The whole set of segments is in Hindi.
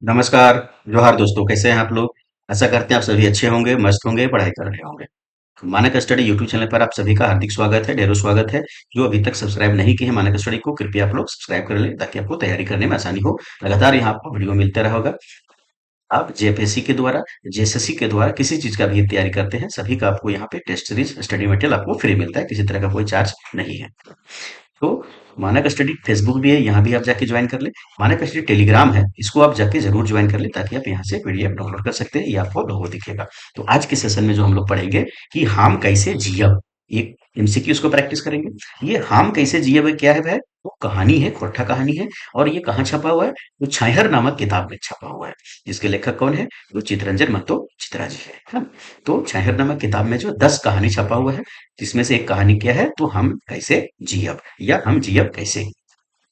नमस्कार। जोहार दोस्तों, कैसे हैं आप लोग। आशा करते हैं आप सभी अच्छे होंगे, मस्त होंगे, पढ़ाई कर रहे होंगे। मानक स्टडी यूट्यूब चैनल पर आप सभी का हार्दिक स्वागत है, ढेरों स्वागत है। जो अभी तक सब्सक्राइब नहीं किए हैं मानक स्टडी को, कृपया आप लोग सब्सक्राइब कर लें ताकि आपको तैयारी करने में आसानी हो। लगातार यहाँ आपको वीडियो मिलता रहा होगा। आप जेपीएससी के द्वारा, जेएसएससी के द्वारा किसी चीज का भी तैयारी करते हैं, सभी का आपको यहाँ पे टेस्ट सीरीज स्टडी मटेरियल आपको फ्री मिलता है, किसी तरह का कोई चार्ज नहीं है। तो मानक स्टडी फेसबुक भी है, यहाँ भी आप जाके ज्वाइन कर ले। मानक स्टडी टेलीग्राम है, इसको आप जाके जरूर ज्वाइन कर ले ताकि आप यहाँ से पीडीएफ डाउनलोड कर सकते हैं, ये आपको लोगो दिखेगा। तो आज के सेशन में जो हम लोग पढ़ेंगे कि हम कैसे जियब, एक एमसीक्यूज को प्रैक्टिस करेंगे। ये हम कैसे जियब है, क्या है भाई? वो कहानी है, खोरठा कहानी है। और ये कहाँ छपा हुआ है? तो छाहर नामक किताब में छपा हुआ है। जिसके लेखक कौन है? वो चितरंजन महतो चित्रा जी है ना? तो छाहर नामक किताब में जो 10 कहानी छपा हुआ है, जिसमें से एक कहानी क्या है? तो हम कैसे जियब, या हम जियब कैसे।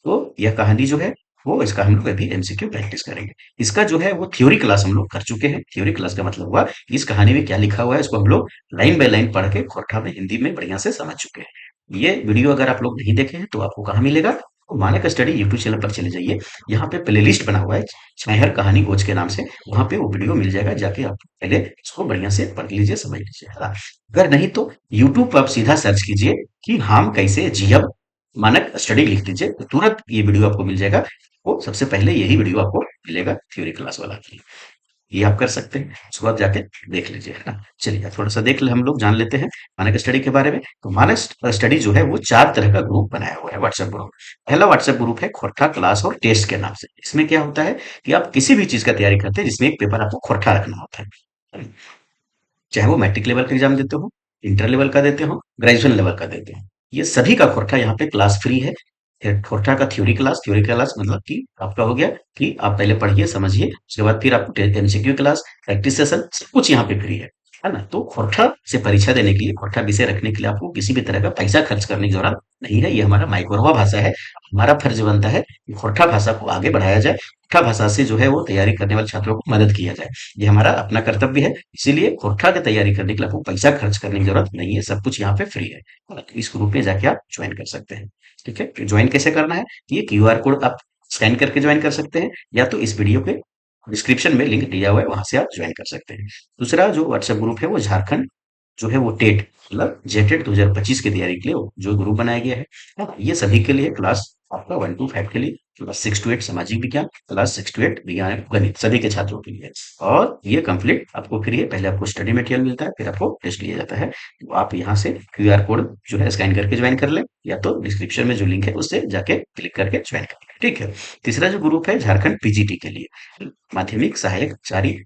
तो यह कहानी जो है, वो इसका हम लोग अभी एमसीक्यू प्रैक्टिस करेंगे। इसका जो है वो थ्योरी क्लास हम लोग कर चुके हैं। थ्योरी क्लास का मतलब हुआ कि इस कहानी में क्या लिखा हुआ है, इसको हम लोग लाइन बाय लाइन पढ़ के खोरठा में हिंदी में बढ़िया से समझ चुके हैं। ये वीडियो अगर आप लोग नहीं देखे हैं तो आपको कहाँ मिलेगा? तो मानक स्टडी यूट्यूब चैनल पर चले जाइए। यहाँ पे प्लेलिस्ट बना हुआ है छाहर कहानी गोज के नाम से, वहां पे वो वीडियो मिल जाएगा। जाके आप पहले इसको बढ़िया से पढ़ लीजिए, समझ लीजिए, है ना? अगर नहीं तो यूट्यूब पर आप सीधा सर्च कीजिए कि हम कैसे जियब, मानक स्टडी लिख दीजिए तो तुरंत ये वीडियो आपको मिल जाएगा। वो सबसे पहले यही वीडियो आपको मिलेगा थ्योरी क्लास वाला। ये आप कर सकते हैं, उसके बाद जाके देख लीजिए, है ना? चलिए थोड़ा सा देख ले, हम लोग जान लेते हैं मानक स्टडी के बारे में। तो मानक स्टडी जो है वो 4 तरह का ग्रुप बनाया हुआ है, व्हाट्सएप ग्रुप। पहला व्हाट्सएप ग्रुप है खोरठा क्लास और टेस्ट के नाम से। इसमें क्या होता है कि आप किसी भी चीज का तैयारी करते हैं जिसमें एक पेपर आपको खोरठा रखना होता है, चाहे वो मैट्रिक लेवल का एग्जाम देते हो, इंटर लेवल का देते हो, ग्रेजुएशन लेवल का देते हो, ये सभी का खोरठा यहाँ पे क्लास फ्री है। खोरठा का थ्योरी क्लास मतलब कि आपका हो गया कि आप पहले पढ़िए समझिए, उसके बाद फिर आपको एमसीक्यू क्लास, प्रैक्टिस सेशन, सब कुछ यहाँ पे फ्री है ना? तो खोरठा से परीक्षा देने के लिए, खोरठा विषय रखने के लिए आपको किसी भी तरह का पैसा खर्च करने की जरूरत नहीं है। ये हमारा माइक्रोवा भाषा है। हमारा फर्ज बनता है कि खोरठा भाषा को आगे बढ़ाया जाए, खोरठा भाषा से जो है वो तैयारी करने वाले छात्रों को मदद किया जाए। ये हमारा अपना कर्तव्य है। इसीलिए खोरठा की तैयारी करने के लिए आपको पैसा खर्च करने की जरूरत नहीं है, सब कुछ यहाँ पे फ्री है। तो इस ग्रुप में जाके आप ज्वाइन कर सकते हैं। ठीक है, ज्वाइन कैसे करना है? ये क्यूआर कोड आप स्कैन करके ज्वाइन कर सकते हैं, या तो इस वीडियो के डिस्क्रिप्शन में लिंक दिया हुआ है, वहां से आप ज्वाइन कर सकते हैं। दूसरा जो व्हाट्सएप ग्रुप है वो झारखंड जो है वो टेट मतलब जेटेट 2025 की तैयारी के लिए जो ग्रुप बनाया गया है ना? ये सभी के लिए क्लास आपका 1 to 5 के लिए, क्लास 6 to 8 सामाजिक विज्ञान, क्लास 6 to 8 विज्ञान गणित, सभी के छात्रों के लिए। और ये कंप्लीट आपको फ्री है। पहले आपको स्टडी मटेरियल मिलता है, फिर आपको टेस्ट लिया जाता है। तो आप यहाँ से क्यूआर कोड जो है स्कैन करके ज्वाइन कर लें, या तो डिस्क्रिप्शन में जो लिंक है उससे जाके क्लिक करके ज्वाइन कर लें। ठीक है। तीसरा जो ग्रुप है झारखंड पीजीटी के लिए, माध्यमिक सहायक चारी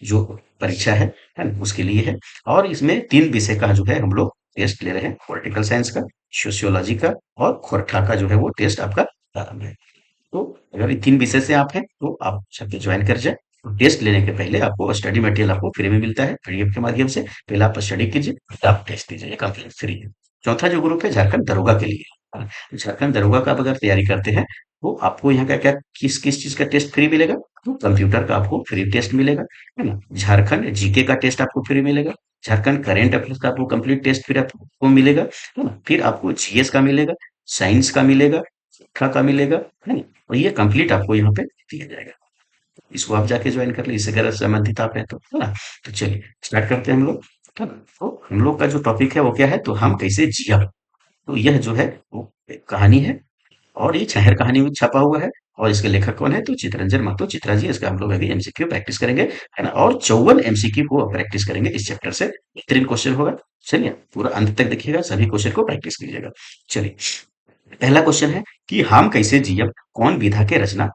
जो परीक्षा है ना, उसके लिए है। और इसमें 3 विषय का जो है हम लोग टेस्ट ले रहे हैं, पॉलिटिकल साइंस का, सोशियोलॉजी का, और खोरठा का जो है वो टेस्ट आपका प्रारंभ है। तो अगर ये 3 विषय से आप हैं तो आप सबके ज्वाइन कर जाए। तो टेस्ट लेने के पहले आपको स्टडी मटेरियल आपको फ्री में मिलता है पीडीएफ के माध्यम से। पहले आप स्टडी कीजिए, फिर आप टेस्ट दीजिए, ये कंप्लीट फ्री है। चौथा जो ग्रुप है झारखंड दरोगा के लिए। हाँ, झारखंड दरोगा का आप अगर तैयारी करते हैं तो आपको यहाँ का क्या, किस किस चीज का टेस्ट फ्री मिलेगा? तो कंप्यूटर का आपको फ्री टेस्ट मिलेगा, है ना? झारखंड जीके का टेस्ट आपको फ्री मिलेगा। झारखंड करंट अफेयर्स का आपको कंप्लीट टेस्ट फिर आपको मिलेगा, है ना? फिर आपको जीएस का मिलेगा, साइंस का मिलेगा, शिक्षा का मिलेगा, है ना? और ये कंप्लीट आपको यहाँ पे दिया जाएगा। इसको आप जाके ज्वाइन कर लीजिए, इससे अगर संबंधित आप हैं तो, है ना? तो चलिए स्टार्ट करते हैं हम लोग, है ना? तो हम लोग का जो टॉपिक है वो क्या है? तो हम कैसे जिया। तो यह जो है वो एक कहानी है, और ये छाहर कहानी में छपा हुआ है। और इसके लेखक कौन है? तो चितरंजन महतो चित्रा जी। इसका हम लोग अभी एमसीक्यू प्रैक्टिस करेंगे, है ना? और 54 एमसीक्यू को प्रैक्टिस करेंगे इस चैप्टर से। बेहतरीन क्वेश्चन होगा। चलिए पूरा अंत तक देखिएगा, सभी क्वेश्चन को प्रैक्टिस कीजिएगा। चलिए पहला क्वेश्चन है कि हम कैसे जियब कौन विधा के रचना।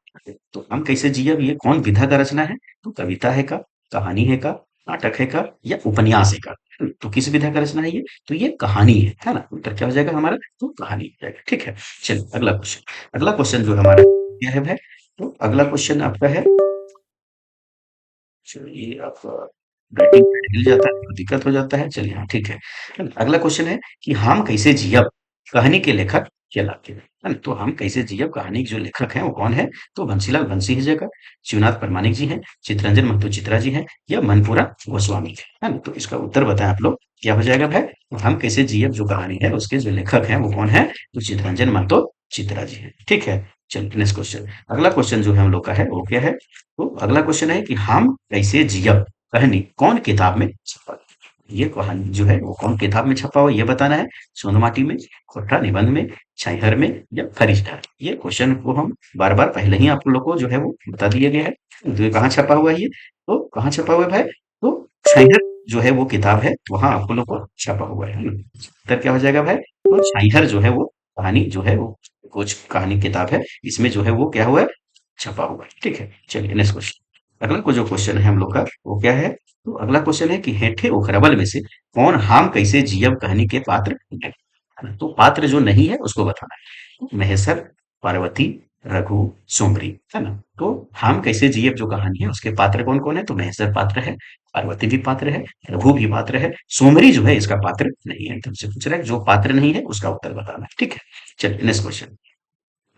तो हम कैसे जियब ये कौन विधा का रचना है? तो कविता है का, कहानी है का, नाटक है का, या उपन्यास है का? तो किस विधा का रचना है ये? तो ये कहानी है ना? उत्तर क्या हो जाएगा हमारा? तो कहानी हो जाएगा। ठीक है। चलिए अगला क्वेश्चन, अगला क्वेश्चन जो हमारा क्या है भाई? तो अगला क्वेश्चन आपका है, चलिए आपका राइटिंग पैड हिल जाता है तो दिक्कत हो जाता है। चलिए हाँ ठीक है ना? अगला क्वेश्चन है कि हम कैसे जियब कहानी के लेखक कहलाते हैं, है ना? तो हम कैसे जियब कहानी के जो लेखक हैं वो कौन है? तो बंसीलाल बंसी है जगह, शिवनाथ परमानिक जी हैं, चितरंजन महतो चित्रा जी हैं, या मनपुरा गोस्वामी है ना? तो इसका उत्तर बताएं आप लोग, क्या हो जाएगा भाई? तो हम कैसे जियब जो कहानी है उसके जो लेखक हैं वो कौन है? तो चितरंजन महतो चित्रा जी है। ठीक है। चलिए नेक्स्ट क्वेश्चन। अगला क्वेश्चन जो है हम लोग का है वो क्या है? तो अगला क्वेश्चन है कि हम कैसे जियब कहानी कौन किताब में छपा? ये कहानी जो है वो कौन किताब में छपा हुआ ये बताना है। सोनमाटी में, खोटा निबंध में, छाइहर में या फरिश्ता? ये क्वेश्चन को हम बार बार पहले ही आप लोग को जो है वो बता दिया गया है। तो ये कहाँ छपा हुआ है? ये तो कहाँ छपा हुआ है भाई? तो छाइहर जो है वो किताब है, वहां आप लोग को छपा हुआ है ना? उत्तर क्या हो जाएगा भाई? तो छाइहर जो है वो कहानी जो है वो कुछ कहानी किताब है, इसमें जो है वो क्या हुआ है? छपा हुआ है। ठीक है, चलिए नेक्स्ट क्वेश्चन। अगला को जो क्वेश्चन है हम लोग का वो क्या है? तो अगला क्वेश्चन है कि हेठे उखरबल में से कौन हम कैसे जियब कहानी के पात्र नहीं? है ना? तो पात्र जो नहीं है उसको बताना है। महेसर, पार्वती, रघु, सोमरी, है ना? तो हम कैसे जियब जो कहानी है उसके पात्र कौन कौन है? तो महेसर पात्र है, पार्वती भी पात्र है, रघु भी पात्र है, सोमरी जो है इसका पात्र नहीं है। तुमसे पूछ रहा है जो पात्र नहीं है उसका उत्तर बताना है। ठीक है, चलिए नेक्स्ट क्वेश्चन।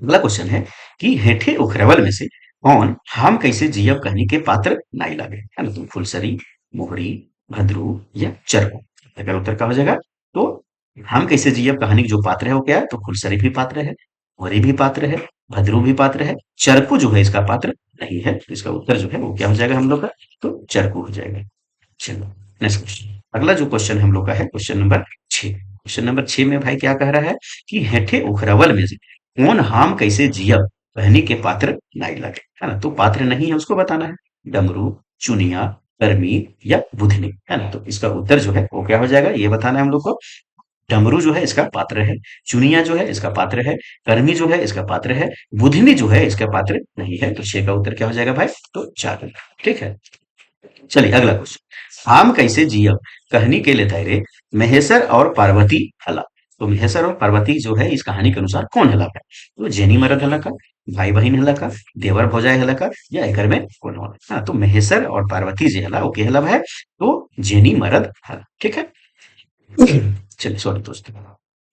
अगला क्वेश्चन है कि हेठे उखरवल में से कौन हम कैसे जियब कहनी के पात्र नहीं लागे? है ना? तो फुलसरी, मोहरी, भद्रू या चरकू? अगर उत्तर का हो जाएगा तो हम कैसे जियब कहानी के जो पात्र है वो क्या है? तो फुलसरी भी पात्र है, मोहरी भी पात्र है, भद्रू भी पात्र है, चरकू जो है इसका पात्र नहीं है। तो इसका उत्तर जो है वो क्या हो जाएगा हम लोग का? तो चरकू हो जाएगा। चलो नेक्स्ट क्वेश्चन। अगला जो क्वेश्चन हम लोग का है क्वेश्चन नंबर 6। क्वेश्चन नंबर 6 में भाई क्या कह रहा है कि हेठे उखरवल में से कौन हम कैसे जियब कहनी के पात्र नहीं लगे? है ना? तो पात्र नहीं है उसको बताना है। डमरू, चुनिया, कर्मी या बुधनी? है ना? तो इसका उत्तर जो है वो क्या हो जाएगा ये बताना है हम लोग को। डमरू जो है इसका पात्र है, चुनिया जो है इसका पात्र है, कर्मी जो है इसका पात्र है, बुधनी जो है इसका पात्र नहीं है। तो 6 का उत्तर क्या हो जाएगा भाई? तो 4। ठीक है, चलिए अगला क्वेश्चन। हम कैसे जियब कहनी के लिए तैरे महेसर और पार्वती हला? तो महेसर और पार्वती जो है इस कहानी के अनुसार कौन हला है? तो जेनी मरद हला का, भाई बहन हला का, देवर भौजाई हला का या एकर में कौन होला? हाँ, तो महेसर और पार्वती जे हला वो के हला है? तो जेनी मरद हला। ठीक है, चलिए सॉरी दोस्तों।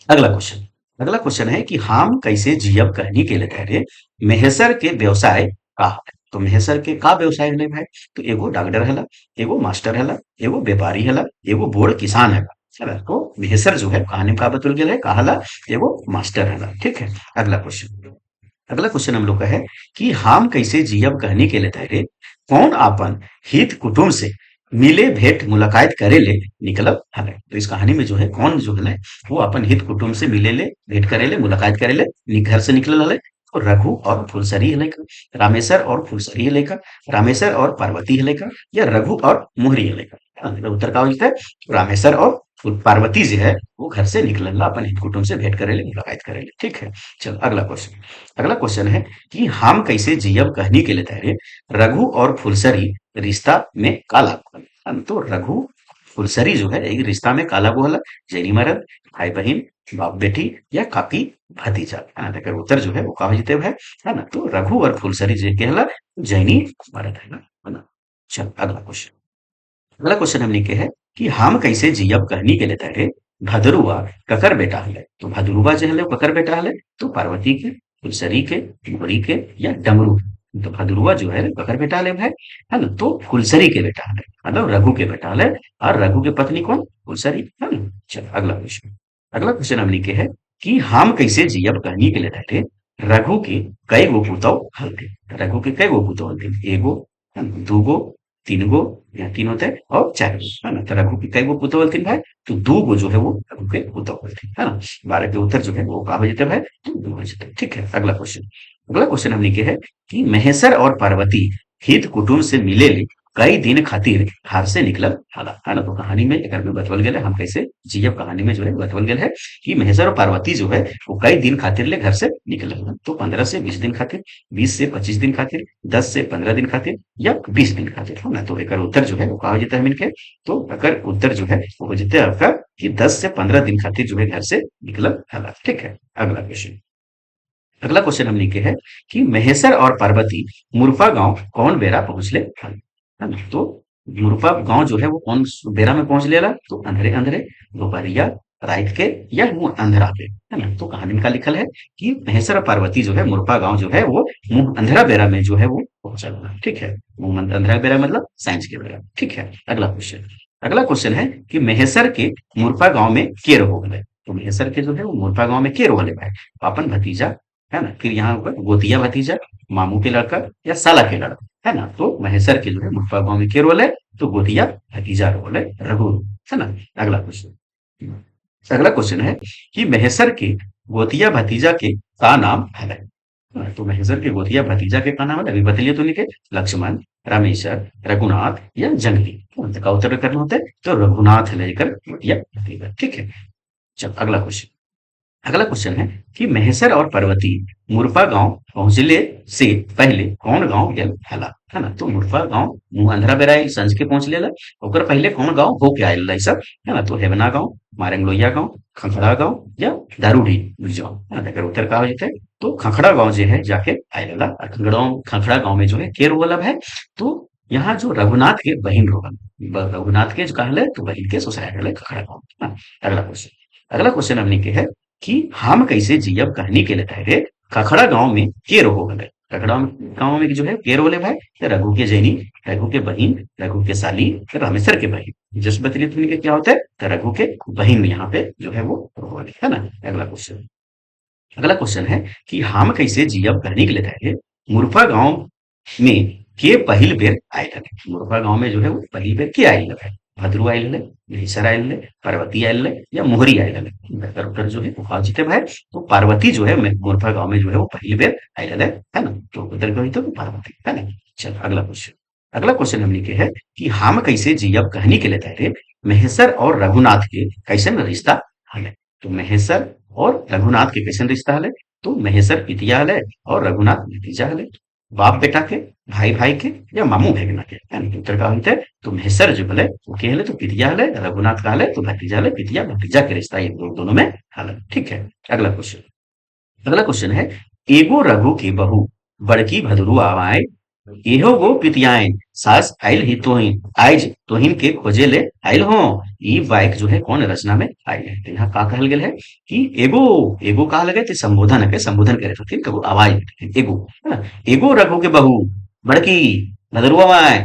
अगला क्वेश्चन। अगला क्वेश्चन है कि हम कैसे जियब कहनी के लिए तैरे महेसर के व्यवसाय का है? तो महेसर के का व्यवसाय हले भाई? तो एगो डॉक्टर हला, एगो मास्टर हला, एगो व्यापारी हला, एगो बोड़ किसान हला। चला तो महेसर जो है कहानी में का बतल गेल है का हला? एगो मास्टर हला। ठीक है, अगला क्वेश्चन। अगला क्वेश्चन हम लोग का है कि हम कैसे जियब कहनी के लिए तैरे कौन आपन हित कुटुंब से मिले भेंट मुलाकात करे ले निकलब हले? तो इस कहानी में जो है कौन जो है वो अपन हित कुटुंब से मिले ले, भेंट करे ले, मुलाकात करे ले घर से निकलल हले? तो रघु और फुलसरी हले का, रामेसर और फुलसरी हले का, रामेसर और पार्वती हले का या रघु और मोहरी हले का? हाँ, तो उत्तर का हो जाता है रामेसर और पार्वती जो है वो घर से निकलल अपन हित कुटुंब से भेंट करे ले, मुलाकात करे ले। ठीक है, चलो अगला क्वेश्चन। अगला क्वेश्चन है कि हम कैसे जियब कहनी के लिए तैरे रघु और फुलसरी रिश्ता में काला बोहल? तो रघु फुलसरी जो है एक रिश्ता में काला बोहल जैनी मरद, भाई बहन, बाप बेटी या काकी भतीजा? है ना? तो उत्तर जो है वो का हो जीते है ना? तो रघु और फुलसरी जो कहला जैनी मरद है ना? चल अगला क्वेश्चन। अगला क्वेश्चन हमने के है कि हम कैसे जियब कहनी के लिए तैरे भदरुआ ककर बेटा हले? तो भदरुआ जो हले वो ककर बेटा हले? तो पार्वती के, फुलसरी के, मोहरी के या डमरू के? तो भदरुआ जो है ककर बेटा हले भाई? है ना? तो फुलसरी के बेटा हले, मतलब रघु के बेटा हले। और रघु के पत्नी कौन? फुलसरी, है ना? चलो अगला क्वेश्चन। अगला क्वेश्चन हमने के है कि हम कैसे जियब कहनी के लिए तैरे रघु के कई गो पुतौ हलथिन? रघु के कई गो पुतौ हलथिन? एगो, है ना? दूगो, तीन गो या तीन होते हैं और चार गो, है ना? तो रघु के कई गो पुतौ हलथिन भाई? तो दो गो जो है वो रघु के पुतौ हलथिन, है ना? 12 के उत्तर जो है वो का हो जाते भाई? तो दो हो जाते। ठीक है, अगला क्वेश्चन। अगला क्वेश्चन हमने के है कि महेसर और पार्वती हित कुटुंब से मिले ले कई दिन खातिर घर से निकलल हला? है ना? तो कहानी में एक में बतवल गेल है हम कैसे जियब कहानी में जो है बतवल गेल है कि महेसर और पार्वती जो है वो कई दिन खातिर ले घर से निकलल हलन। तो 15 से 20 दिन खातिर, 20 से 25 दिन खातिर, 10 से 15 दिन खातिर या 20 दिन खातिर, है ना? तो एकर उत्तर जो है वो का हो जाता है मिलके? तो एकर उत्तर जो है वो हो जाता है आपका कि 10 से 15 दिन खातिर जो है घर से निकलल हला। ठीक है, अगला क्वेश्चन। अगला क्वेश्चन हमने के है कि महेसर और पार्वती मुरफा गांव कौन बेरा पहुंचले हन? है ना? तो मुरफा गांव जो है वो कौन बेरा में पहुंच लेला? तो अंधेरे अंधेरे, दोपहरिया, रात के या मुंह अंधेरा पे? है ना? तो कहानी में का लिखल है कि महेसर और पार्वती जो है मुरफा गांव जो है वो मुंह अंधेरा बेरा में जो है वो पहुंचल। ठीक है, मुंह अंधेरा बेरा मतलब सांझ के बेरा। ठीक है, अगला क्वेश्चन। अगला क्वेश्चन है कि महेसर के मुरफा गांव में के रहो गए? तो महेसर के जो है वो मुरफा गांव में के रहो भाई? अपन भतीजा, है ना। फिर यहाँ पर गोतिया भतीजा, मामू के लड़का या साला के लड़का, है ना। तो महेसर के जो है मुर्फा गांव में के रोल है, तो गोतिया भतीजा रोल है रघु, है ना। अगला क्वेश्चन, अगला क्वेश्चन है कि महेसर के गोतिया भतीजा के का नाम है। तो महेसर के गोतिया भतीजा के का नाम है, अभी बतलिए तो लिखे, लक्ष्मण, रामेश्वर, रघुनाथ या जंगली। तो का उत्तर करना होता है, तो रघुनाथ लेकर गोतिया भतीजा, ठीक है। चल अगला क्वेश्चन, अगला क्वेश्चन है कि महेसर और पार्वती मुर्फा गांव पहुंचले से पहले कौन गांव गेल हला, है ना। तो मुर्फा गांव मुंह अंधरा बेराइल संझ के पहुंच लेला, ओकर पहले कौन गांव होके आयल रहा सब, है ना। तो हेवना गांव, मारंगलोइया गांव, खखड़ा गांव या दारूडी गांव, है ना। एकर उत्तर का हो जैते, तो खखड़ा गांव जो है जाके आयल रहा। और खखड़ा गांव में जो है के रोल है, तो यहाँ जो रघुनाथ के बहन रोल, रघुनाथ के जो कहल है तो बहन के ससुराल है खखड़ा गांव, है ना। अगला क्वेश्चन, अगला क्वेश्चन हमने के है कि हम कैसे जियब कहनी के लिए रे खखड़ा गांव में के रहो गए। खखड़ा गांव में जो है के रोले भाई, तो रघु के जैनी, रघु के बहन, रघु के साली, तो रामेश्वर के बहन। जस्ट बतलिए तुमने के क्या होता है, तो रघु के बहन यहाँ पे जो है वो रोले, है ना। अगला क्वेश्चन, अगला क्वेश्चन है कि हम कैसे जियब कहनी के लिए थे मुर्फा गांव में के पहिल बेर आयल है। मुर्फा गांव में जो है वो पहली बेर के आयल है, भद्रू आयल है, घिसर आयल है, पार्वती आयल है या मोहरी आयल है। बेहतर उत्तर जो है वो आ जीते भाई, तो पार्वती जो है मुर्फा गांव में जो है वो पहली बेर आयल है ना। तो उत्तर कही तो पार्वती, है ना। चल अगला क्वेश्चन, अगला क्वेश्चन हम लिखे है कि हम कैसे जियब कहनी के लिए थे महेसर और रघुनाथ के कैसन रिश्ता हले। तो महेसर और रघुनाथ के कैसन रिश्ता हले, तो महेसर पितिया हले और रघुनाथ भतीजा हले। बाप बेटा के, भाई भाई के या मामू भेगना के, यानी कि उत्तर का होते हैं, तो महेसर जो हले वो के हले तो पितिया हले, रघुनाथ का हले तो भतीजा हले, पितिया भतीजा के रिश्ता ये दोनों में हले, ठीक है। अगला क्वेश्चन, अगला क्वेश्चन है एगो रघु की बहू बड़की भदरू आवाए एहो गो पितियाएं सास आइल ही तोहिन आइज तोहिन के खोजे ले आइल हो। ई वाक्य जो है कौन रचना में आइल है, तो यहाँ का कहल गेल है कि एगो, एगो कहा लगे तो संबोधन के संबोधन करे तो कबो आवाज एगो, है ना। एगो रघु के बहू बड़की भदरुआ माए,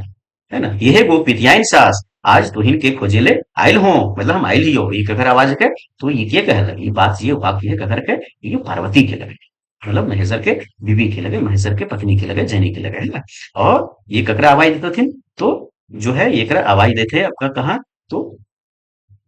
है ना, यह गो पितियाइन सास आज तोहिन के खोजे ले आइल हो, मतलब हम आइल ही हो, ये ककर आवाज के, तो ये कह लगे, ये बात ये वाक्य है ककर के, ये पार्वती के लगे, मतलब महेश्वर के बीबी के लगे, महेश्वर के पत्नी के लगे, जैनी के लगे, है ना। और ये ककरा आवाज देते थे, तो जो है ये करा आवाज देते हैं आपका कहा, तो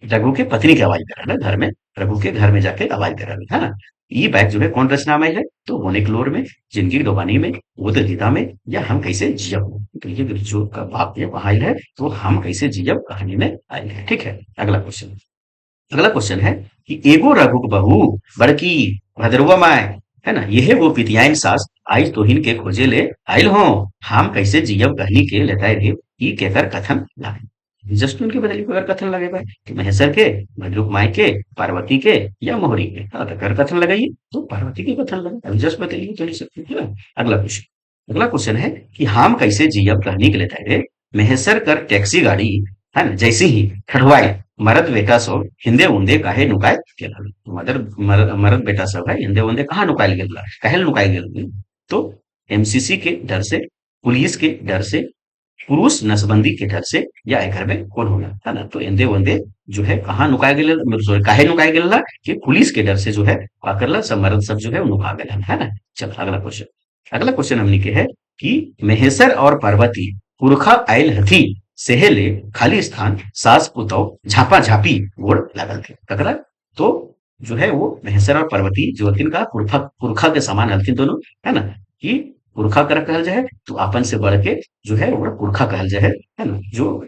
रघु के पत्नी की आवाज दे रहा है घर में, रघु के घर में जाके आवाज दे रहा है ना। ये बैग जो है कौन रचना में है, तो होने क्लोर में, जिंदगी डोबानी में, वो तो गीता में, या हम कैसे जियब, तो ये जो का भाग है वहां है, तो हम कैसे जियब कहानी में आए हैं, ठीक है। अगला क्वेश्चन, अगला क्वेश्चन है कि एगो रघुक बहू बड़की भद्रवा माय, है ना, यह वो पितियाइन सास आज तोहिन के खोजे ले आइल हो, हम कैसे जियब कहनी के लेताए रे ई केकर कथन लागे। जस्ट उनके बदले केकर कथन लगे भाई, कि महेश्वर के, भद्रुक माई के, पार्वती के या मोहरी के, हाँ, तो कर कथन लगाइए, तो पार्वती के कथन लगे, अभी जस्ट बताइए तो नहीं सकते, है ना। अगला क्वेश्चन, अगला क्वेश्चन है कि हम कैसे जियब कहनी के लेताए रे महेश्वर कर टैक्सी गाड़ी, है ना, जैसे ही ठड़वाई मरद बेटा सब हिंदे उंदे काहे नुकाय गेल, मरद बेटा सब है हिंदे उंदे कहाँ नुकायल गेल, काहे नुकाय गेल, तो एमसीसी के डर से, पुलिस के डर से, पुरुष नसबंदी के डर से, या ए घर में कौन होगा, है ना। तो हिंदे उंदे जो है कहाँ नुकाय गेल, सॉरी काहे नुकाय गेल कि पुलिस के डर से जो है का करला सब मर्द सब जो है वो नुका गेल, है ना। चल अगला क्वेश्चन, अगला क्वेश्चन हमने के है कि महेश्वर और पार्वती पुरखा आयल हथी सेहेले खाली स्थान सास पुतौ झापा झापी गोड़ लागल थे ककरा, तो जो है वो महेश्वर और पार्वती जो हथिन का पुरखा, पुरखा के समान हथिन दोनों, है ना। कि पुरखा कर कहल जाए तो अपन से बढ़ के जो है वो पुरखा कहल जाए, है ना। जो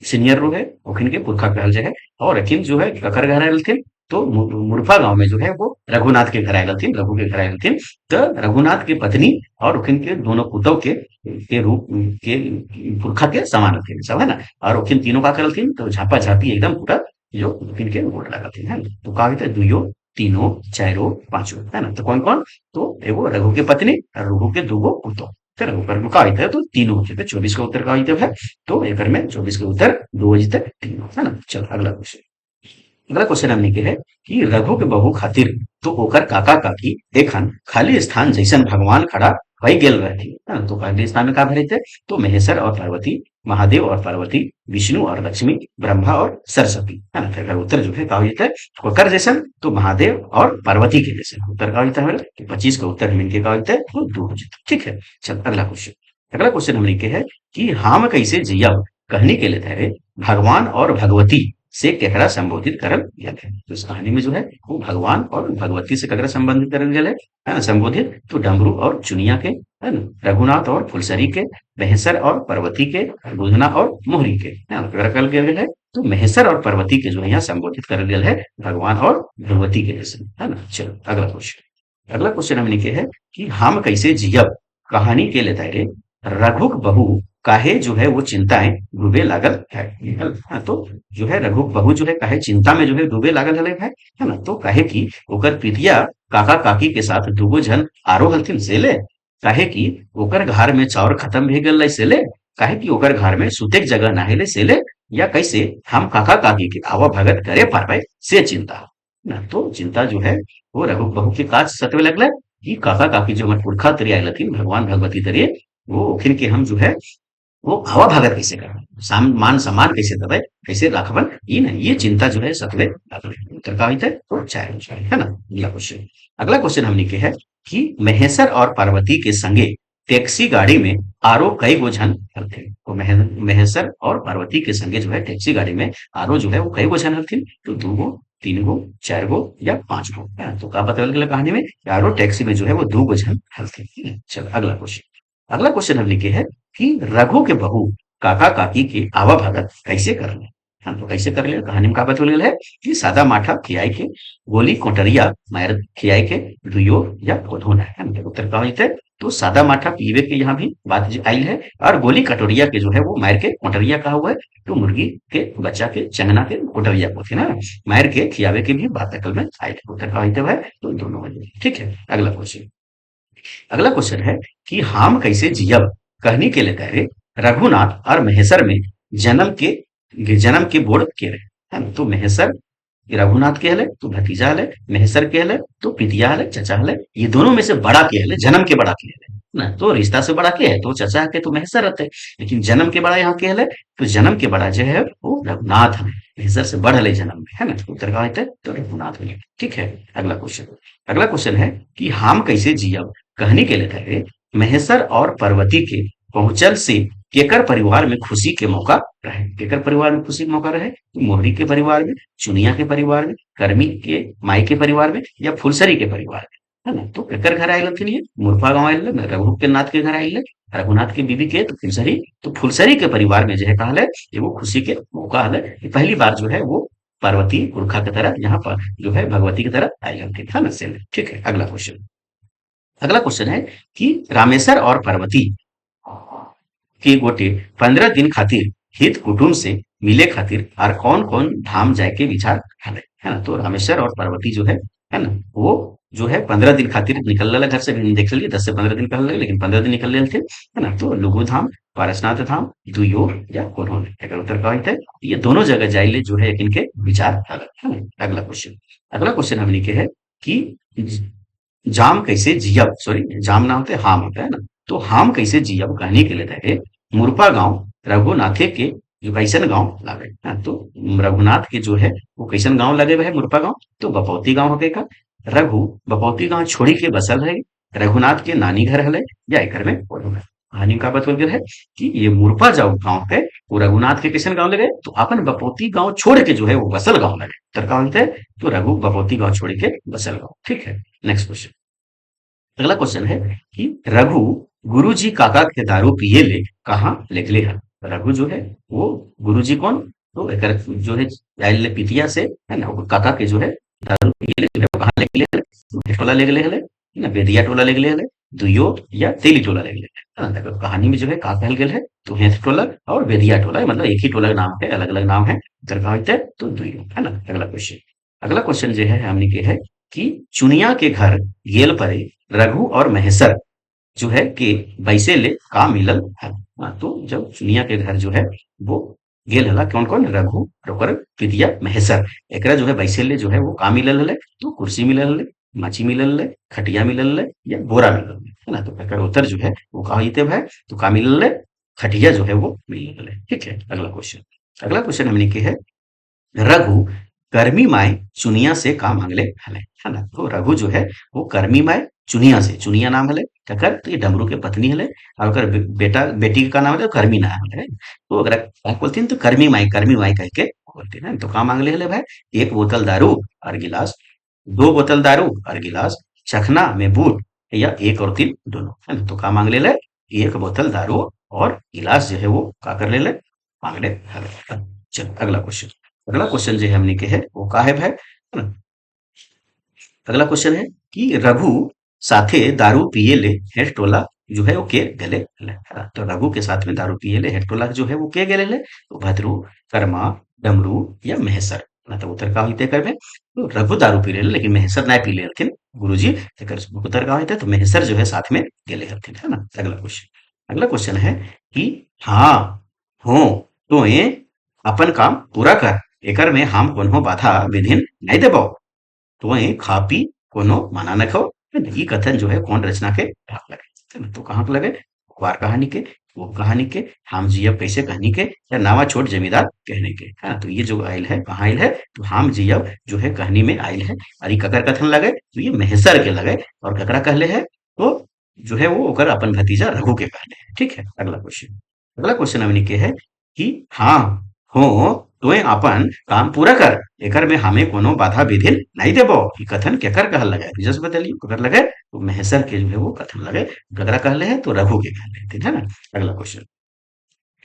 सीनियर लोग है ओखिन के पुरखा कहल जाए, और अखिन जो है ककर घर आयल थे, तो मुर्फा गांव में जो है वो रघुनाथ के घर आयल थी, रघु के घर आयल थी, तो रघुनाथ की पत्नी और ओखिन के दोनों पुतव के रूप के पुरखा के समान थे सब, है ना। और ओखिन तीनों का करल थी, तो झापा झापी एकदम पूरा जो ओखिन के वोट लगा थे, है ना। तो कहा था दुइयो, तीनों, चारों, पांचों, है ना। तो कौन कौन, तो एगो रघु के पत्नी और रघु के दूगो पुतव, फिर ऊपर में का है तो तीनों होते थे, 24 का उत्तर का है, तो एक में 24 के उत्तर 2 बजे तक तीनों, है ना। चलो अगला क्वेश्चन, अगला क्वेश्चन हमने के है कि रघु के बहू खातिर तो ओकर काका काकी देखन खाली स्थान जैसन भगवान खड़ा वही गेल रहती है ना। तो पहले स्थान में का भरे थे, तो महेश्वर और पार्वती, महादेव और पार्वती, विष्णु और लक्ष्मी, ब्रह्मा और सरस्वती, है ना। फिर अगर उत्तर जो है का होता है ओकर जैसन, तो महादेव और पार्वती के जैसन उत्तर का होता है हमारा, कि 25 का उत्तर मिलके का होता है वो 2 हो जाता है। ठीक है। चल अगला क्वेश्चन। अगला क्वेश्चन हमने के है कि हम कैसे जियब कहने के लिए थे भगवान और भगवती से केकरा संबोधित करल गेल है। तो इस कहानी में जो है वो भगवान और भगवती से केकरा संबंधित करल गेल है ना, संबोधित। तो डमरू और चुनिया के, है ना, रघुनाथ और फुलसरी के, महेश्वर और पार्वती के, बुधना और मोहरी के, है ना, केकरा कहल गेल है। तो महेश्वर और पार्वती के जो है यहाँ संबोधित करल गेल है भगवान और भगवती के जैसे, है ना। चलो अगला क्वेश्चन। अगला क्वेश्चन हमने के है कि हम कैसे जियब कहानी के लिए दायरे रघुक बहू काहे जो है वो चिंताएं डूबे लागल है। हाँ, तो जो है रघुक बहू जो है काहे चिंता में जो है डूबे लागल है ना। तो काहे कि ओकर पितिया काका काकी के साथ दुगो जन आरो हलथिन से ले, काहे कि ओकर घर में चाउर खत्म भी गल से ले, काहे कि ओकर घर में सुते के जगह नाहिले से ले, या कैसे हम काका काकी के आवा भगत करे पारबे से चिंता ना। तो चिंता जो है वो रघुक बहू के काज सतवे लगल कि काका काकी जो हमारे पुरखा तरी आयल हथिन भगवान भगवती तरी, वो ओखिन के हम जो है वो हवा भगत कैसे करबे, मान सम्मान कैसे देबै, कैसे रखबन, ये नहीं, ये चिंता जो है सतवे उत्तर का होता है तो चार हो जाए, है ना। अगला क्वेश्चन। अगला क्वेश्चन हमने के है कि महेश्वर और पार्वती के संगे टैक्सी गाड़ी में आरो कई गो जन हलथिन। तो महेश्वर और पार्वती के संगे जो है टैक्सी गाड़ी में आरो जो है वो कई गो जन हलथिन, तो 2 गो, 3 गो, 4 गो या 5 गो, है ना। तो का बतावल गेल कहानी में कि आरो टैक्सी में जो है वो 2 गो जन हलथिन। चलो अगला क्वेश्चन। अगला क्वेश्चन हम लिखे है कि रघु के बहू काका काकी के आवा भगत कैसे कर ले। हाँ, तो कैसे कर ले कहानी में का बतल गेल है कि सादा माठा खियाई के, गोली कोटरिया मार खियाई के, दुयो या धोना है ना। तो उत्तर का होते तो सादा माठा पीवे के यहाँ भी बात आई है, और गोली कटोरिया के जो है वो मार के कोटरिया कहा हुआ है। तो मुर्गी के बच्चा के चंगना के कोटरिया को थे ना, मार के खियावे के भी बात अकल में आई थी। उत्तर का होते हुए तो दोनों हो जाए। ठीक है। अगला क्वेश्चन। अगला क्वेश्चन है कि हम कैसे जियब कहने के लिए कह रहे रघुनाथ और महेश्वर में जन्म के बोर्ड के रहे, है ना। तो महेश्वर रघुनाथ के हले तो भतीजा हले, महेश्वर के हले तो पितिया हले, चचा हले। ये दोनों में से बड़ा के हले, जन्म के बड़ा के हले ना। तो रिश्ता से बड़ा के है तो चचा के तो महेश्वर रहते, लेकिन जन्म के बड़ा यहाँ के हले, तो जन्म के बड़ा जो है वो रघुनाथ है, महेश्वर से बढ़ हले जन्म में, है ना। उत्तर का होता है तो रघुनाथ हले। ठीक है। अगला क्वेश्चन। अगला क्वेश्चन है कि हम कैसे जियब कहने के लिए कहे महेश्वर और पार्वती के पहुंचल से केकर परिवार में खुशी के मौका रहे। केकर परिवार में खुशी के मौका रहे, तो मोहरी के परिवार में, चुनिया के परिवार में, कर्मी के माई के परिवार में, या फुलसरी के परिवार में, है ना। तो केकर घर आयल थी मुरफा गांव आयल रघु के नाथ के घर आयल, रघुनाथ की बीबी के तो फुलसरी, तो फुलसरी के परिवार में जो है कहा है वो खुशी के मौका है कि पहली बार जो है वो पार्वती पुरखा की तरह यहाँ पर जो है भगवती की तरह आयल थी, है ना। से ठीक है। अगला क्वेश्चन। अगला क्वेश्चन है कि रामेश्वर और पार्वती के गोटे 15 दिन खातिर हित कुटुंब से मिले खातिर और कौन कौन धाम जाए के विचार हले, है ना। तो रामेश्वर और पार्वती जो है ना, वो जो है 15 दिन खातिर निकल रहा घर से भी देख लिया, 10 से 15 दिन पहले, लेकिन 15 दिन निकल रहे थे, है ना। तो लघु धाम, पारसनाथ धाम, दुयो या कोन्होने, अगर उत्तर का होता है ये दोनों जगह जाइले जो है इनके विचार अलग, है ना। अगला क्वेश्चन। अगला क्वेश्चन हमने के है कि जाम कैसे जियब, सॉरी जाम ना होते हाम होता है ना। तो हाम कैसे जियब कहने के लिए है मुरपा गांव रघुनाथे के जो कैसन गांव लागे, हाँ, तो रघुनाथ के जो है वो कैसन गांव लगे हुए है मुरपा गांव, तो बपौती गांव होके का रघु बपौती गांव छोड़ी के बसल है, रघुनाथ के नानी घर हले, या एक घर में पढ़ो है। कहानी का बतल गया है कि ये मुरपा जाओ गांव है वो रघुनाथ के कैसन गांव लगे, तो अपन बपौती गांव छोड़ के जो है वो बसल गांव लगे, तरका होते हैं तो रघु बपौती गांव छोड़ के बसल गांव। ठीक है। Next question. अगला क्वेश्चन है कि रघु गुरुजी काका के दारू पिए ले कहाँ लेगले है। रघु जो है वो गुरुजी कौन, तो एकर जो है आइल ले पितिया से, है ना, वो काका के जो है दारू पिए ले जो है वो कहाँ लेगले है, टोला लेगले है ना, बेदिया टोला लेगले है, दुयो या तेली टोला लेगले है ना। देखो कहानी में जो है का कहल गेल है तो हेथ टोला और बेदिया टोला, मतलब एक ही टोला का नाम है, अलग अलग नाम है, दरगाह होते हैं तो दुयो, है ना। अगला क्वेश्चन। अगला क्वेश्चन जो है हमने के है कि चुनिया के घर गेल परे रघु और महेश्वर जो है कि वैसे ले का मिलल है। हाँ, तो जब चुनिया के घर जो है वो गेल हला कौन कौन रघु और ओकर पितिया महेश्वर, एकरा जो है वैसे ले जो है वो का मिलल हले, तो कुर्सी मिलल हले, माची मिलल ले, खटिया मिलल ले या बोरा मिलल ले, है ना? तो एकर उत्तर जो है वो का होइते भाई? तो का मिलल ले? खटिया जो है वो मिलल ले। ठीक है, अगला क्वेश्चन। अगला क्वेश्चन हमनी के है, रघु कर्मी माई चुनिया से का मांगले हले, है ना? तो रघु जो है वो कर्मी माई चुनिया से, चुनिया नाम हले ककर, तो ये डमरू के पत्नी हले, और ओकर बेटा बेटी का नाम हले कर्मी नाम हले। तो अगर का बोलतीन तो कर्मी माई कह के बोलतीन है। तो का मांगले हले भाई? एक बोतल दारू और गिलास, दो बोतल दारू और गिलास, चखना में बूट, या एक और तीन दोनों, है ना? तो का मांग ले ले? एक बोतल दारू और गिलास जो है वो का कर ले ले? मांग ले हले। चलो अगला क्वेश्चन। अगला क्वेश्चन जो है हमने के है वो का है भाई, है ना? अगला क्वेश्चन है कि रघु साथे दारू पिए ले हेड टोला जो है वो के गले ले, है ना? तो रघु के साथ में दारू पिए ले हेड टोला जो है वो के गले ले? तो भद्रू, कर्मा, डमरू या महेसर, ना? तो उत्तर का होते करबे? तो रघु दारू पी ले लेकिन महेसर ना पी ले हथिन गुरुजी, एकर उत्तर का होते? तो महेसर जो है साथ में गेले हथिन, है ना? अगला क्वेश्चन। अगला क्वेश्चन है कि हाँ हो तो ये अपन काम पूरा कर, एकर में हम कोनो बाधा विधिन नहीं देबो, तोय खा पी कोनो मना न खाओ। ये कथन जो है कौन रचना के भाग लगे, है ना? तो कहाँ पे लगे? वार कहानी के, वो कहानी के, हम जियब कैसे कहानी के, या नावा छोट जमींदार कहने के, है ना? तो ये जो आयल है कहाँ आयल है? तो हम जियब जो है कहानी में आयल है। और ये ककर कथन लगे? तो ये महेसर के लगे। और ककरा कहले है? तो जो है वो ओकर अपन भतीजा रघु के कहले है। ठीक है, अगला क्वेश्चन। अगला क्वेश्चन हमनी के है कि हाँ हो तोय अपन काम पूरा कर, एकर में हमें कोनो बाधा विधिन नहीं देबो। ई कथन केकर कहल लगे? जस बतलियो केकर लगे? तो महेसर के जो है वो कथन लगे। ककरा कहले है? तो रघु के कहले हथिन, है ना? अगला क्वेश्चन।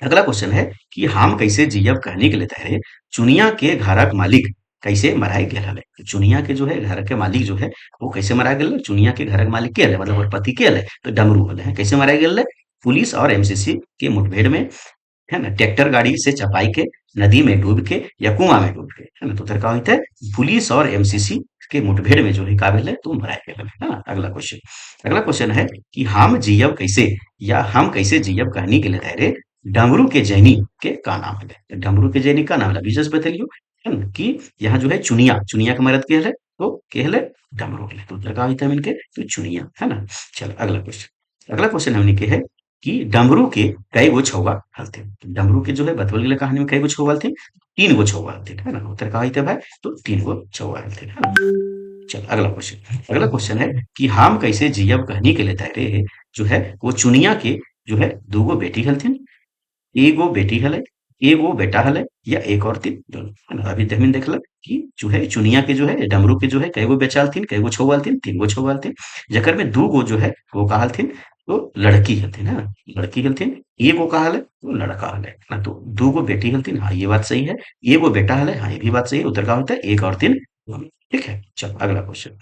अगला क्वेश्चन है कि हम कैसे जियब कहने के लिए तहरे चुनिया के घरक मालिक कैसे मराए गेल हले? तो चुनिया के जो है घर के मालिक जो है वो कैसे मारा गेल? चुनिया के घर के मालिक के हले, मतलब ओकर पति के हले? तो डमरू हले हैं। कैसे मारा गेल? पुलिस और एमसीसी के मुठभेड़ में, है ना? ट्रैक्टर गाड़ी से चपाई के, नदी में डूब के या कुआं में डूब के, है ना? तो उधर का होता है पुलिस और एमसीसी के मुठभेड़ में जो है काबिल है तुम भराए गए, है ना? अगला क्वेश्चन। अगला क्वेश्चन है कि हम जियब कैसे, या हम कैसे जियब कहनी के लिए तहरे डमरू के जैनी के का नाम है? डमरू के जैनी का नाम है विजस बतलियो, है ना? कि यहाँ जो है चुनिया, चुनिया के मरद के हले, तो के हले? डमरू हले। तो उधर का होता है इनके तो चुनिया, है ना? चलो अगला क्वेश्चन। अगला क्वेश्चन हमने के है कि डमरू के कई गो छौवा हलथिन? डमरू के जो है बतवल गेले कहानी में कई गो छौवा हलथिन? तीन गो छौवा हलथिन, है ना? उत्तर का होइते भाई? तो तीन गो छौवा हलथिन, है ना? चल अगला क्वेश्चन। अगला क्वेश्चन है कि हम कैसे जियब कहनी के लिए तहरे जो है वो चुनिया के जो है दूगो बेटी हलथिन, एगो बेटी हले, एगो बेटा हले, या एक और तीन दोनों, है ना? अभी जमीन देखलक कि जो है चुनिया के जो है डमरू के जो है कईगो बेचा हलथिन, कईगो छौवा हलथिन? तीन गो छौवा हलथिन। जेकर में दू गो जो है वो का हलथिन? तो लड़की हलथिन, है ना? लड़की हलथिन। एगो का हले? तो लड़का हले, है ना? तो दू गो बेटी हलथिन, हाँ ये बात सही है। एगो बेटा हले, हाँ ये भी बात सही है। उत्तर का होता है एक और तीन दोनों। ठीक है, चलो अगला क्वेश्चन।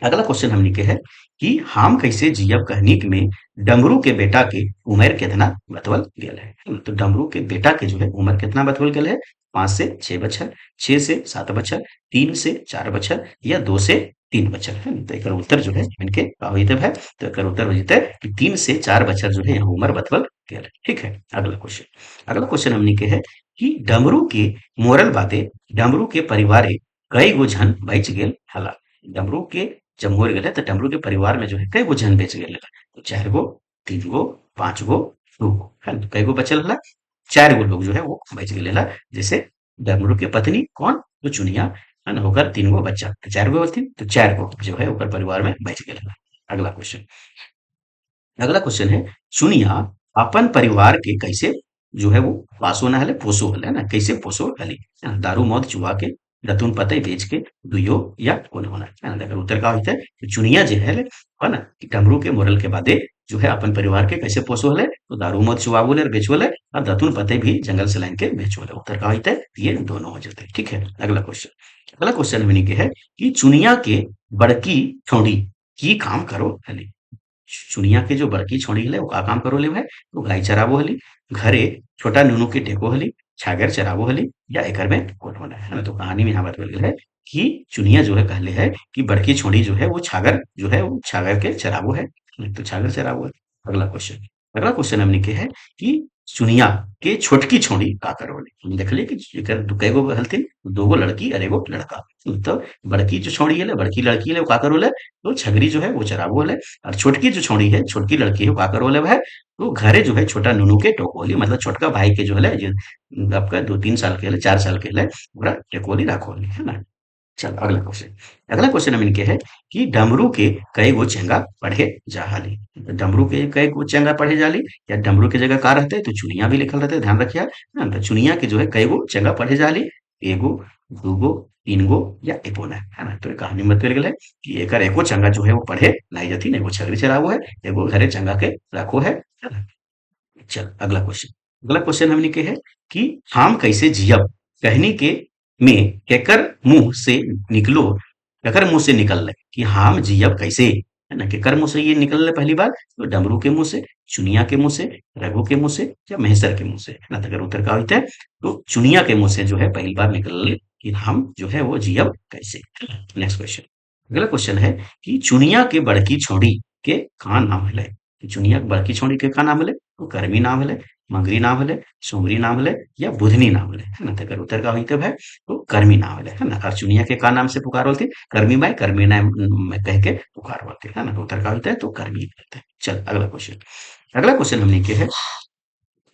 अगला क्वेश्चन हमनी के है कि हम कैसे जियब कहनी में डमरू के बेटा के उम्र कितना बतवल गेल है? तो डमरू के बेटा के जो है उम्र कितना बतवल गेल है? 5 से 6 बछर, 6 से 7 बछर, 3 से 4 बछर, या 2 से 3 बछर, है ना? तो एकर उत्तर जो है इनके का होइते है? तो एकर उत्तर हो जते कि 3 से 4 बछर जो है यहाँ उम्र बतवल गेल है। ठीक है, अगला क्वेश्चन। अगला क्वेश्चन हमनी के है कि डमरू के मोरल बादे डमरू के परिवारे कई गो झन बच गेल हला? डमरू के जब मर गए तो डमरू के परिवार में जो है कई गो जन बेच गए? तो 4 गो, 3 गो, 5 गो, 2 गो, है ना? तो कई गो बचल हला? 4 गो लोग जो है वो बच गए। जैसे डमरू के पत्नी कौन? तो चुनिया, है ना? होकर 3 गो बच्चा, तो 4 गो हथिन, तो 4 गो जो है ओकर परिवार में बच गए। अगला क्वेश्चन। अगला क्वेश्चन है चुनिया अपन परिवार के कैसे जो है वो पासो न हले पोसो हले, है ना? कैसे पोसो हली, है ना? दारू मौत चुहा के, दतुन पते बेच के, दुइयो या कोन होना, है ना? देखो उत्तर का होता है तो चुनिया जो है ना? कि डमरू के मोरल के बादे जो है अपन परिवार के कैसे पोसो हले? तो दारू मौत चुहावले और बेचोले, और दतुन पते भी जंगल से लाइन के बेचोले। उत्तर का होता है ये दोनों हो जाते हैं। ठीक है, अगला क्वेश्चन। अगला क्वेश्चन हमनी के है कि चुनिया के बड़की छोड़ी की काम करो हली? चुनिया के जो बड़की छोड़ी हले वो का काम करो ले भाई? तो गाय चरावो हली, घरे छोटा नुनू के टेको हली, छागर चरावो हली, या एकर में कोन होना, है ना? तो कहानी में यहाँ बतावल गेल है कि चुनिया जो है कहले है कि बड़की छोड़ी जो है वो छागर जो है वो छागर के चरावो है, तो छागर चरावो है। अगला क्वेश्चन। अगला क्वेश्चन हमने के है कि चुनिया के छोटकी छोड़ी का करोली देख लिया कि एकर कईगो हलथिन दोगो लड़की और एगो लड़का। तो बड़की जो छोड़ी है बड़की लड़की है वो का करोले तो छगरी जो है वो चरावो है। और छोटकी जो छोड़ी है छोटकी लड़की है वो का करोले है तो घरे जो है छोटा नुनू के टोकोली मतलब छोटका भाई के जो है जो आपका 2-3 साल के है 4 साल के है पूरा टेकोली राखोली है ना। चल अगला क्वेश्चन हम इनके है कि डमरू के कई गो चेंगा पढ़े जाहाली। तो डमरू के कई गो चेंगा पढ़े जाली या डमरू के जगह का रहते तो चुनिया भी लिखल रहते ध्यान रखिए ना। तो चुनिया के जो है कई गो चेंगा पढ़े जाली एगो दूगो तीन गो या एको ना है ना। तो ये कहानी में बतल है कि एकर एको चंगा जो है वो पढ़े लाई जाती एगो छगरी चरावो है एगो घरे चंगा के रखो है ना। चल अगला क्वेश्चन हमने के है कि हम कैसे जियब कहनी के में केकर मुंह से निकलो केकर मुंह से निकल रहे कि हम जियब कैसे है ना। केकर मुंह से ये निकल रहे पहली बार तो डमरू के मुंह से चुनिया के मुंह से रघु के मुंह से या महेश्वर के मुंह से है ना। तो अगर उत्तर का होता है तो चुनिया के मुंह से जो है पहली बार निकल रहे कि हम जो है वो जियब कैसे। नेक्स्ट क्वेश्चन अगला क्वेश्चन है कि चुनिया के बड़की छोड़ी के का नाम है। चुनिया के बड़की छोड़ी के का नाम है तो कर्मी नाम है मंगरी नाम है सुमरी नाम है या बुधनी नाम है ना। तो अगर उत्तर का होते है तो कर्मी नाम है ना। और चुनिया के का नाम से पुकार थे कर्मी बाई कर्मी नाम में कह के पुकार बोलते है ना। तो उत्तर का होता है तो कर्मी कहते हैं। चल अगला क्वेश्चन हमने के है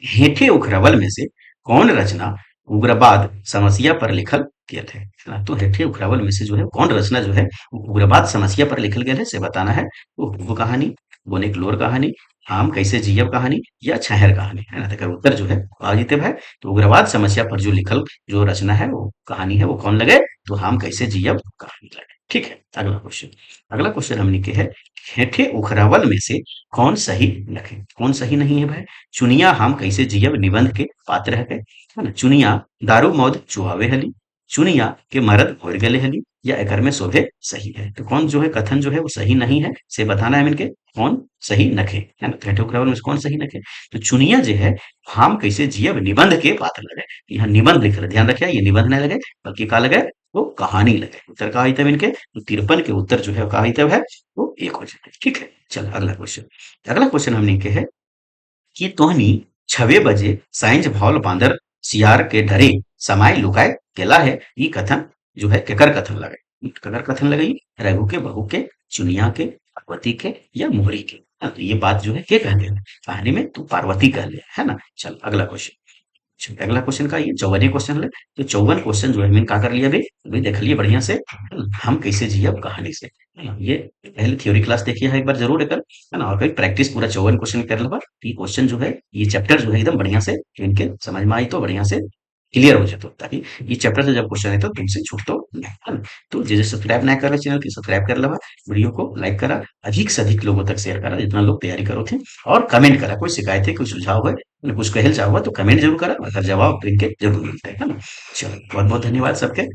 हेठे उखरवल में से कौन रचना उग्रवाद समस्या पर लिखल गए थे है ना। तो हेठे उखरवल में से जो है कौन रचना जो है उग्रवाद समस्या पर लिखल गया है से बताना है। वो कहानी बोने क्लोर कहानी हम कैसे जियब कहानी या छहर कहानी है ना। तो उत्तर जो है पॉजिटिव है तो उग्रवाद समस्या पर जो लिखल जो रचना है वो कहानी है वो कौन लगे तो हम कैसे जियब कहानी लगे। ठीक है अगला क्वेश्चन हमने के है हेठे उखरावल में से कौन सही लखे कौन सही नहीं है भाई। चुनिया हम कैसे जियब निबंध के पात्र है ना। चुनिया दारू मौत चुहावे हली चुनिया के मरद होर गले हली या एकर में शोभे सही है। तो कौन जो है कथन जो है वो सही नहीं है से बताना है इनके कौन सही नखे है ना। हेठे उखरावल में से कौन सही नखे तो चुनिया जो है हम कैसे जियब निबंध के पात्र लगे यहाँ निबंध लिख रहे ध्यान रखिए ये निबंध नहीं लगे बल्कि का लगे वो कहानी लगे। उत्तर का हितव इनके तो 53 के उत्तर जो है का हितव है वो एक हो जाए। ठीक है चल अगला क्वेश्चन हमने के है कि तोहनी 6 बजे साइंज भौल बांदर सियार के डरे समाय लुकाय केला है ये कथन जो है केकर कथन लगे केकर कथन लगे रघु के बहू के चुनिया के पार्वती के या मोहरी के। हाँ, तो ये बात जो है के कहले कहानी में तो पार्वती कहले है ना। चल अगला क्वेश्चन का ये 54 क्वेश्चन है। तो 54 क्वेश्चन जो है मैंने का कर लिया अभी देख लिए बढ़िया से हम कैसे जियब कहानी से है ना। ये पहले थ्योरी क्लास देखिए है एक बार जरूर एकर है ना और कहीं प्रैक्टिस पूरा 54 क्वेश्चन कर लो ये क्वेश्चन जो है ये चैप्टर जो है एकदम बढ़िया से इनके समझ में आई तो बढ़िया से क्लियर हो जाता ताकि ये चैप्टर से जब क्वेश्चन है तो तुमसे छूट तो नहीं है ना। तो जैसे सब्सक्राइब ना कर चैनल की सब्सक्राइब कर लेवा वीडियो को लाइक करा अधिक से अधिक लोगों तक शेयर करा जितना लोग तैयारी करो थे और कमेंट करा कोई शिकायत है कोई सुझाव है कुछ कहल चाहो तो कमेंट जरूर करा अगर जवाब प्रिंट के जरूर मिलते है ना। चलो बहुत बहुत धन्यवाद सबके।